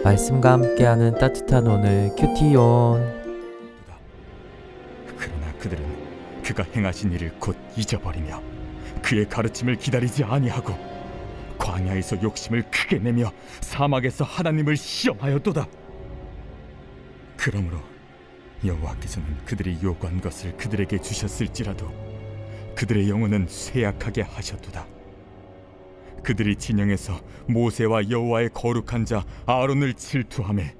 말씀과 함께하는 따뜻한 오늘 큐티온. 그러나 그들은 그가 행하신 일을 곧 잊어버리며 그의 가르침을 기다리지 아니하고 광야에서 욕심을 크게 내며 사막에서 하나님을 시험하였도다. 그러므로 여호와께서는 그들이 요구한 것을 그들에게 주셨을지라도 그들의 영혼은 쇠약하게 하셨도다. 그들이 진영에서 모세와 여호와의 거룩한 자 아론을 질투하매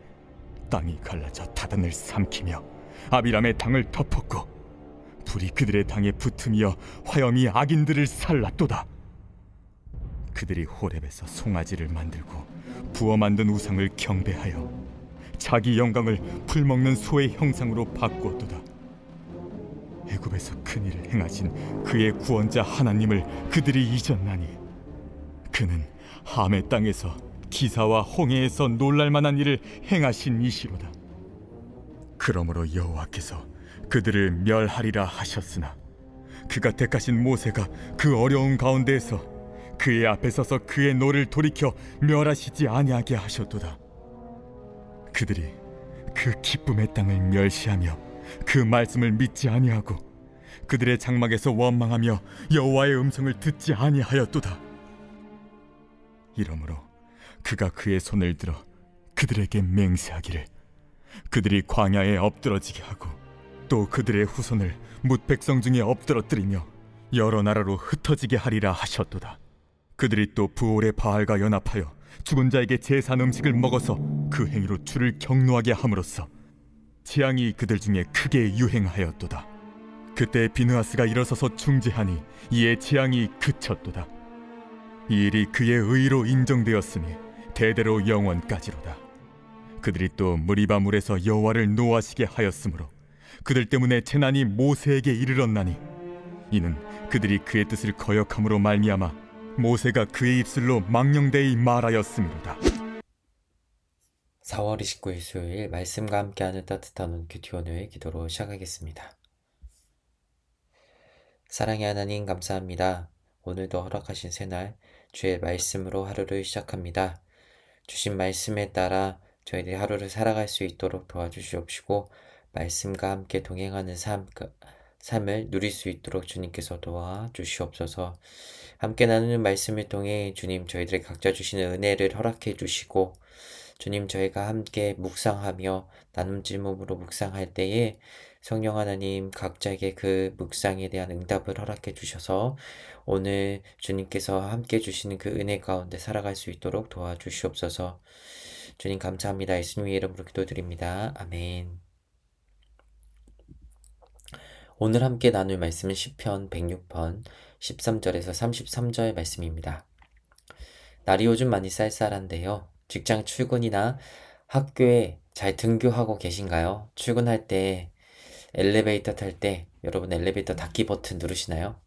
땅이 갈라져 다단을 삼키며 아비람의 당을 덮었고 불이 그들의 당에 붙으며 화염이 악인들을 살랐도다. 그들이 호렙에서 송아지를 만들고 부어 만든 우상을 경배하여 자기 영광을 풀먹는 소의 형상으로 바꾸었도다. 애굽에서 큰 일을 행하신 그의 구원자 하나님을 그들이 잊었나니 그는 함의 땅에서 기사와 홍해에서 놀랄만한 일을 행하신 이시로다. 그러므로 여호와께서 그들을 멸하리라 하셨으나 그가 택하신 모세가 그 어려운 가운데에서 그의 앞에 서서 그의 노를 돌이켜 멸하시지 아니하게 하셨도다. 그들이 그 기쁨의 땅을 멸시하며 그 말씀을 믿지 아니하고 그들의 장막에서 원망하며 여호와의 음성을 듣지 아니하였도다. 이러므로 그가 그의 손을 들어 그들에게 맹세하기를 그들이 광야에 엎드러지게 하고 또 그들의 후손을 뭇 백성 중에 엎드러뜨리며 여러 나라로 흩어지게 하리라 하셨도다. 그들이 또 부올의 바알과 연합하여 죽은 자에게 제산 음식을 먹어서 그 행위로 주를 경노하게 함으로써 재앙이 그들 중에 크게 유행하였도다. 그때 비느하스가 일어서서 중재하니 이에 재앙이 그쳤도다. 이 일이 그의 의로 인정되었으니 대대로 영원까지로다. 그들이 또 무리바 물에서 여호와를 노하시게 하였으므로 그들 때문에 재난이 모세에게 이르렀나니 이는 그들이 그의 뜻을 거역함으로 말미암아 모세가 그의 입술로 망령되이 말하였음이로다. 4월 29일 수요일 말씀과 함께하는 따뜻한 오늘 큐티온을 기도로 시작하겠습니다. 사랑의 하나님 감사합니다. 오늘도 허락하신 새날 주의 말씀으로 하루를 시작합니다. 주신 말씀에 따라 저희들이 하루를 살아갈 수 있도록 도와주시옵시고 말씀과 함께 동행하는 삶을 누릴 수 있도록 주님께서 도와주시옵소서. 함께 나누는 말씀을 통해 주님 저희들에게 각자 주시는 은혜를 허락해 주시고 주님 저희가 함께 묵상하며 나눔 질문으로 묵상할 때에 성령 하나님 각자에게 그 묵상에 대한 응답을 허락해 주셔서 오늘 주님께서 함께 주시는 그 은혜 가운데 살아갈 수 있도록 도와주시옵소서. 주님 감사합니다. 예수님의 이름으로 기도드립니다. 아멘. 오늘 함께 나눌 말씀은 시편 106편 13절에서 33절 말씀입니다. 날이 요즘 많이 쌀쌀한데요. 직장 출근이나 학교에 잘 등교하고 계신가요? 출근할 때 엘리베이터 탈 때 여러분 엘리베이터 닫기 버튼 누르시나요?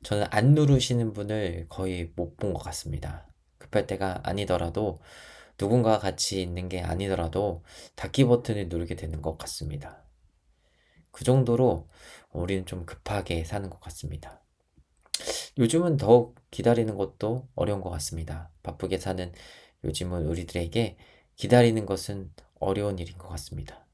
저는 안 누르시는 분을 거의 못 본 것 같습니다. 급할 때가 아니더라도 누군가와 같이 있는 게 아니더라도 닫기 버튼을 누르게 되는 것 같습니다. 그 정도로 우리는 좀 급하게 사는 것 같습니다. 요즘은 더욱 기다리는 것도 어려운 것 같습니다. 바쁘게 사는 요즘은 우리들에게 기다리는 것은 어려운 일인 것 같습니다.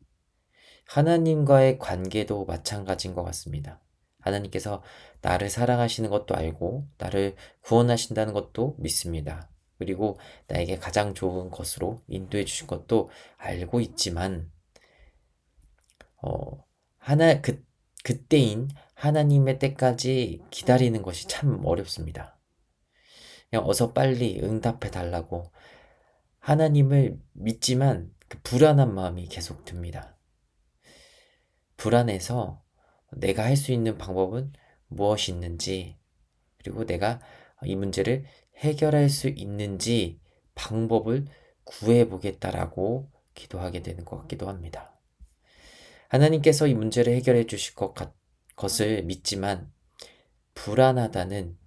하나님과의 관계도 마찬가지인 것 같습니다. 하나님께서 나를 사랑하시는 것도 알고 나를 구원하신다는 것도 믿습니다. 그리고 나에게 가장 좋은 것으로 인도해 주신 것도 알고 있지만 그때인 하나님의 때까지 기다리는 것이 참 어렵습니다. 그냥 어서 빨리 응답해 달라고 하나님을 믿지만 그 불안한 마음이 계속 듭니다. 불안해서 내가 할 수 있는 방법은 무엇이 있는지 그리고 내가 이 문제를 해결할 수 있는지 방법을 구해보겠다라고 기도하게 되는 것 같기도 합니다. 하나님께서 이 문제를 해결해 주실 것을 믿지만 불안하다는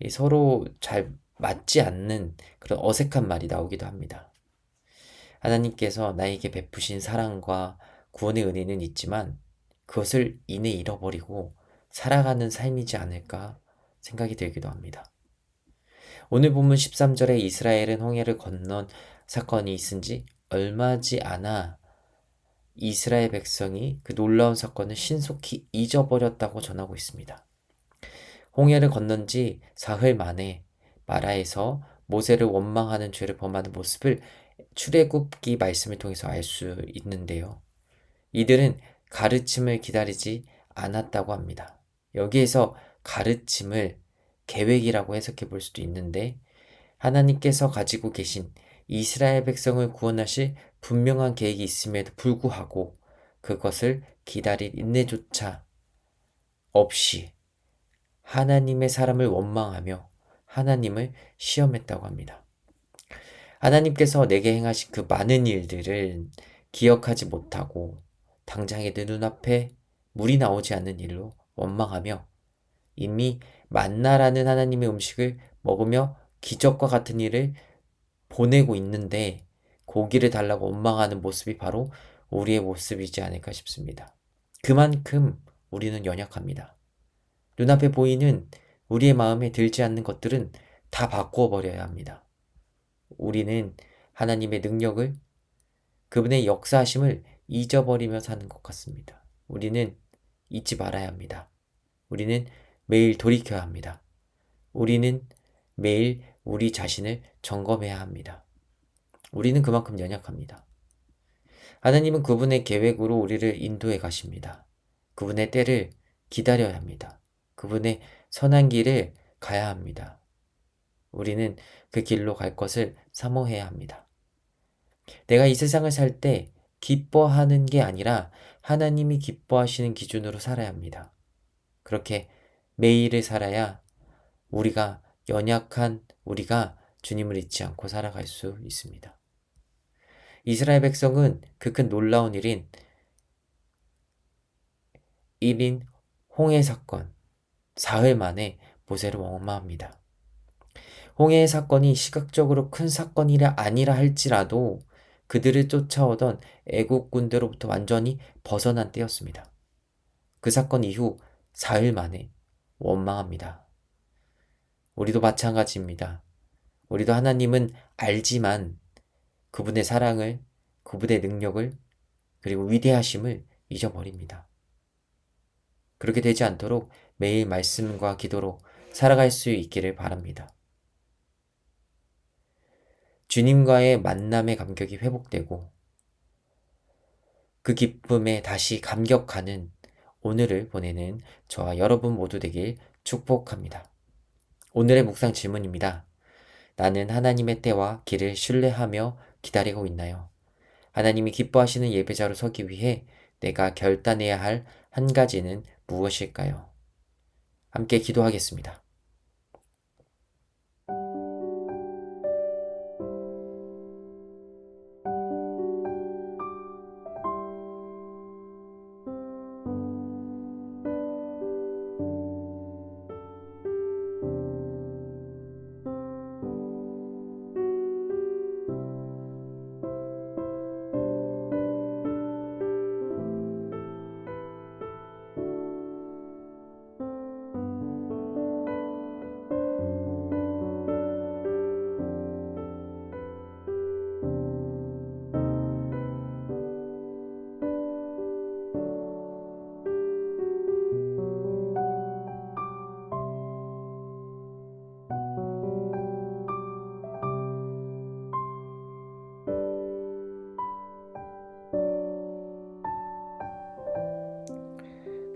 서로 잘 맞지 않는 그런 어색한 말이 나오기도 합니다. 하나님께서 나에게 베푸신 사랑과 구원의 은혜는 있지만 그것을 이내 잃어버리고 살아가는 삶이지 않을까 생각이 들기도 합니다. 오늘 본문 13절에 이스라엘은 홍해를 건넌 사건이 있은 지 얼마지 않아 이스라엘 백성이 그 놀라운 사건을 신속히 잊어버렸다고 전하고 있습니다. 홍해를 건넌 지 사흘 만에 마라에서 모세를 원망하는 죄를 범하는 모습을 출애굽기 말씀을 통해서 알 수 있는데요. 이들은 가르침을 기다리지 않았다고 합니다. 여기에서 가르침을 계획이라고 해석해 볼 수도 있는데, 하나님께서 가지고 계신 이스라엘 백성을 구원하실 분명한 계획이 있음에도 불구하고 그것을 기다릴 인내조차 없이 하나님의 사람을 원망하며 하나님을 시험했다고 합니다. 하나님께서 내게 행하신 그 많은 일들을 기억하지 못하고 당장의 내 눈앞에 물이 나오지 않는 일로 원망하며 이미 만나라는 하나님의 음식을 먹으며 기적과 같은 일을 보내고 있는데 고기를 달라고 원망하는 모습이 바로 우리의 모습이지 않을까 싶습니다. 그만큼 우리는 연약합니다. 눈앞에 보이는 우리의 마음에 들지 않는 것들은 다 바꾸어 버려야 합니다. 우리는 하나님의 능력을, 그분의 역사하심을 잊어버리며 사는 것 같습니다. 우리는 잊지 말아야 합니다. 우리는 매일 돌이켜야 합니다. 우리는 매일 우리 자신을 점검해야 합니다. 우리는 그만큼 연약합니다. 하나님은 그분의 계획으로 우리를 인도해 가십니다. 그분의 때를 기다려야 합니다. 그분의 선한 길을 가야 합니다. 우리는 그 길로 갈 것을 사모해야 합니다. 내가 이 세상을 살 때 기뻐하는 게 아니라 하나님이 기뻐하시는 기준으로 살아야 합니다. 그렇게 매일을 살아야 우리가 연약한 우리가 주님을 잊지 않고 살아갈 수 있습니다. 이스라엘 백성은 그 큰 놀라운 일인 홍해 사건, 사흘 만에 모세를 원망합니다. 홍해의 사건이 시각적으로 큰 사건이 아니라 할지라도 그들을 쫓아오던 애국군대로부터 완전히 벗어난 때였습니다. 그 사건 이후 사흘 만에 원망합니다. 우리도 마찬가지입니다. 우리도 하나님은 알지만 그분의 사랑을, 그분의 능력을, 그리고 위대하심을 잊어버립니다. 그렇게 되지 않도록 매일 말씀과 기도로 살아갈 수 있기를 바랍니다. 주님과의 만남의 감격이 회복되고 그 기쁨에 다시 감격하는 오늘을 보내는 저와 여러분 모두 되길 축복합니다. 오늘의 묵상 질문입니다. 나는 하나님의 때와 길을 신뢰하며 기다리고 있나요? 하나님이 기뻐하시는 예배자로 서기 위해 내가 결단해야 할 한 가지는 무엇일까요? 함께 기도하겠습니다.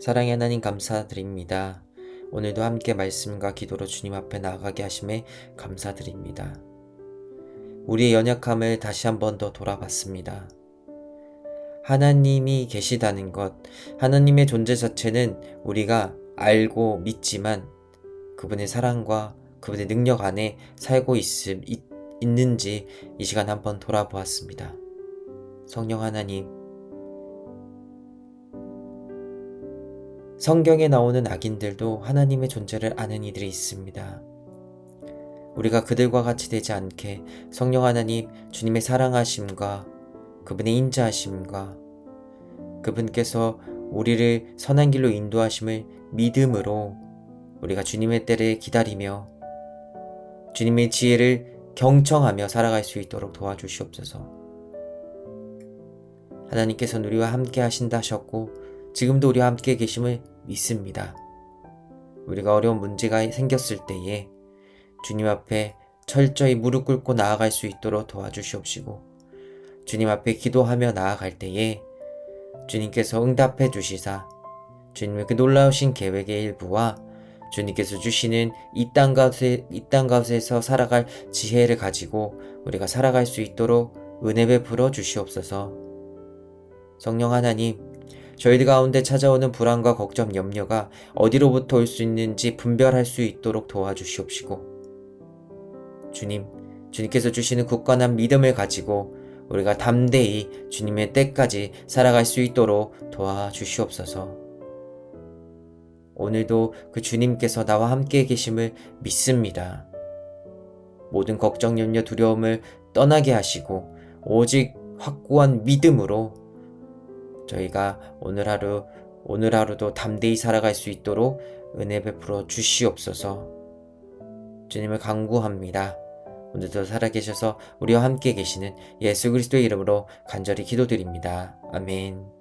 사랑의 하나님 감사드립니다. 오늘도 함께 말씀과 기도로 주님 앞에 나아가게 하심에 감사드립니다. 우리의 연약함을 다시 한 번 더 돌아봤습니다. 하나님이 계시다는 것, 하나님의 존재 자체는 우리가 알고 믿지만 그분의 사랑과 그분의 능력 안에 살고 있는지 이 시간 한번 돌아보았습니다. 성령 하나님, 성경에 나오는 악인들도 하나님의 존재를 아는 이들이 있습니다. 우리가 그들과 같이 되지 않게 성령 하나님, 주님의 사랑하심과 그분의 인자하심과 그분께서 우리를 선한 길로 인도하심을 믿음으로 우리가 주님의 때를 기다리며 주님의 지혜를 경청하며 살아갈 수 있도록 도와주시옵소서. 하나님께서는 우리와 함께 하신다 하셨고 지금도 우리와 함께 계심을 믿습니다. 우리가 어려운 문제가 생겼을 때에 주님 앞에 철저히 무릎 꿇고 나아갈 수 있도록 도와주시옵시고 주님 앞에 기도하며 나아갈 때에 주님께서 응답해 주시사 주님의 그 놀라우신 계획의 일부와 주님께서 주시는 이 땅 가운데서 살아갈 지혜를 가지고 우리가 살아갈 수 있도록 은혜 베풀어 주시옵소서. 성령 하나님, 저희들 가운데 찾아오는 불안과 걱정, 염려가 어디로부터 올 수 있는지 분별할 수 있도록 도와주시옵시고 주님께서 주시는 굳건한 믿음을 가지고 우리가 담대히 주님의 때까지 살아갈 수 있도록 도와주시옵소서. 오늘도 그 주님께서 나와 함께 계심을 믿습니다. 모든 걱정, 염려, 두려움을 떠나게 하시고 오직 확고한 믿음으로 저희가 오늘 하루도 담대히 살아갈 수 있도록 은혜 베풀어 주시옵소서. 주님을 간구합니다. 오늘도 살아계셔서 우리와 함께 계시는 예수 그리스도의 이름으로 간절히 기도드립니다. 아멘.